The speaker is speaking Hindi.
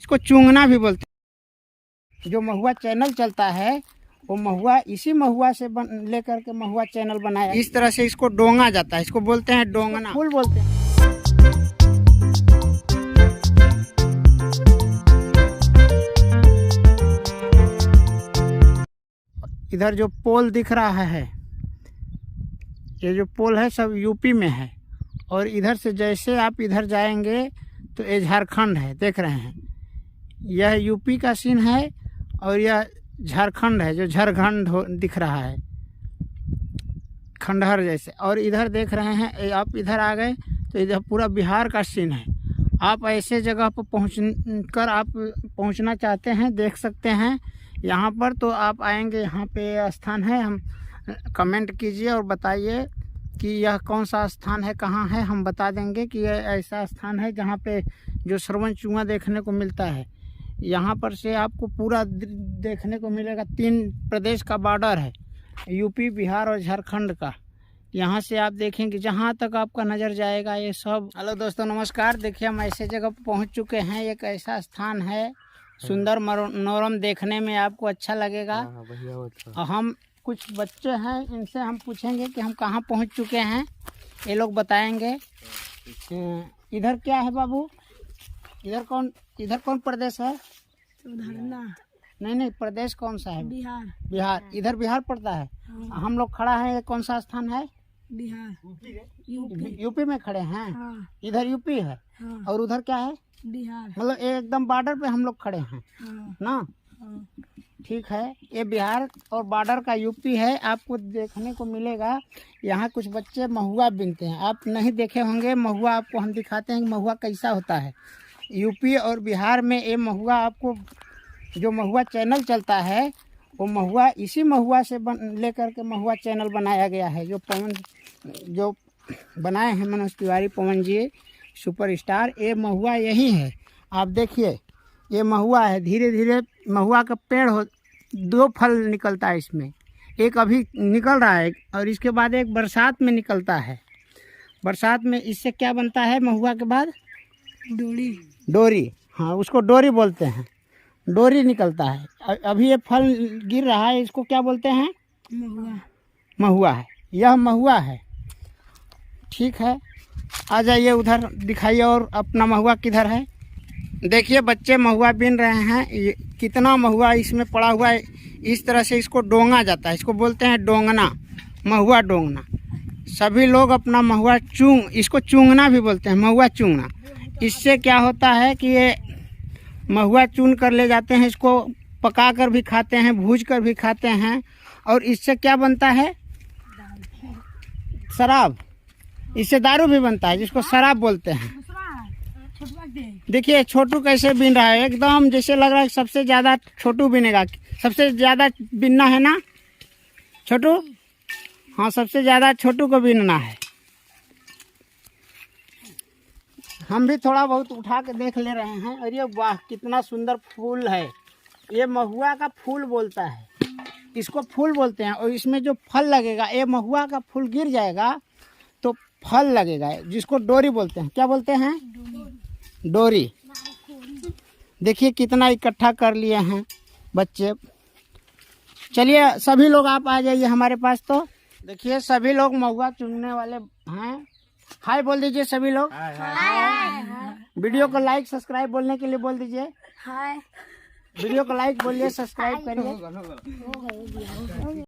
इसको चूंगना भी बोलते हैं। जो महुआ चैनल चलता है वो महुआ इसी महुआ से लेकर के महुआ चैनल बनाया। इस तरह से इसको डोंगा जाता है, इसको बोलते हैं डोंगना, फूल बोलते हैं। इधर जो पोल दिख रहा है, ये जो पोल है सब यूपी में है, और इधर से जैसे आप इधर जाएंगे तो ये झारखंड है, देख रहे हैं। यह यूपी का सीन है और यह झारखंड है, जो झारखंड दिख रहा है खंडहर जैसे। और इधर देख रहे हैं, आप इधर आ गए तो इधर पूरा बिहार का सीन है। आप ऐसे जगह पर पहुंचना चाहते हैं, देख सकते हैं यहाँ पर, तो आप आएंगे। यहाँ पे स्थान है, हम कमेंट कीजिए और बताइए कि यह कौन सा स्थान है, कहाँ है। हम बता देंगे कि यह ऐसा स्थान है जहाँ पे जो श्रवण चूंगा देखने को मिलता है। यहाँ पर से आपको पूरा देखने को मिलेगा। 3 प्रदेश का बॉर्डर है, यूपी, बिहार और झारखंड का। यहाँ से आप देखेंगे जहाँ तक आपका नज़र जाएगा ये सब। हेलो दोस्तों, नमस्कार। देखिए हम ऐसे जगह पर पहुँच चुके हैं। एक ऐसा स्थान है, सुंदर मनोरम, देखने में आपको अच्छा लगेगा। हम कुछ बच्चे हैं, इनसे हम पूछेंगे कि हम कहाँ पहुँच चुके हैं, ये लोग बताएंगे। इधर क्या है बाबू? इधर कौन प्रदेश है? नहीं, प्रदेश कौन सा है? बिहार। इधर बिहार पड़ता है। हम लोग खड़ा है, कौन सा स्थान है? बिहार, यूपी में खड़े हैं। इधर यूपी है और उधर क्या है? बिहार। मतलब एकदम बॉर्डर पे हम लोग खड़े हैं ना। ठीक है, ये बिहार और बॉर्डर का यूपी है। आपको देखने को मिलेगा यहाँ कुछ बच्चे महुआ बीनते हैं। आप नहीं देखे होंगे महुआ, आपको हम दिखाते हैं कि महुआ कैसा होता है। यूपी और बिहार में ये महुआ, आपको जो महुआ चैनल चलता है वो महुआ इसी महुआ से लेकर के महुआ चैनल बनाया गया है। जो बनाए हैं मनोज तिवारी, पवन जी सुपरस्टार, ये महुआ यही है। आप देखिए ये महुआ है, धीरे धीरे महुआ का पेड़ 2 फल निकलता है इसमें। एक अभी निकल रहा है और इसके बाद एक बरसात में निकलता है। बरसात में इससे क्या बनता है? महुआ के बाद डोरी, हाँ, उसको डोरी बोलते हैं। डोरी निकलता है। अभी ये फल गिर रहा है, इसको क्या बोलते हैं? महुआ है। यह महुआ है। ठीक है, आ जाइए उधर दिखाइए और अपना महुआ किधर है। देखिए बच्चे महुआ बीन रहे हैं। ये कितना महुआ इसमें पड़ा हुआ है। इस तरह से इसको डोंगा जाता है, इसको बोलते हैं डोंगना, महुआ डोंगना। सभी लोग अपना महुआ इसको चूंगना भी बोलते हैं, महुआ चूंगना। इससे क्या होता है कि ये महुआ चून कर ले जाते हैं, इसको पका कर भी खाते हैं, भूज कर भी खाते हैं। और इससे क्या बनता है? शराब। इससे दारू भी बनता है, जिसको शराब बोलते हैं। देखिए छोटू कैसे बीन रहा है, एकदम जैसे लग रहा है सबसे ज़्यादा छोटू बीनेगा। सबसे ज़्यादा बीनना है ना छोटू? हाँ, सबसे ज़्यादा छोटू को बीनना है। हम भी थोड़ा बहुत उठा के देख ले रहे हैं। अरे वाह, कितना सुंदर फूल है। ये महुआ का फूल बोलता है, इसको फूल बोलते हैं। और इसमें जो फल लगेगा, ये महुआ का फूल गिर जाएगा तो फल लगेगा, जिसको डोरी बोलते हैं। क्या बोलते हैं? डोरी। देखिए कितना इकट्ठा कर लिए हैं बच्चे। चलिए सभी लोग आप आ जाइए हमारे पास। तो देखिए सभी लोग महुआ चुनने वाले हैं। हाय बोल दीजिए सभी लोग। हाय। वीडियो को लाइक सब्सक्राइब बोलने के लिए बोल दीजिए। हाय। वीडियो को लाइक बोलिए, सब्सक्राइब करिए।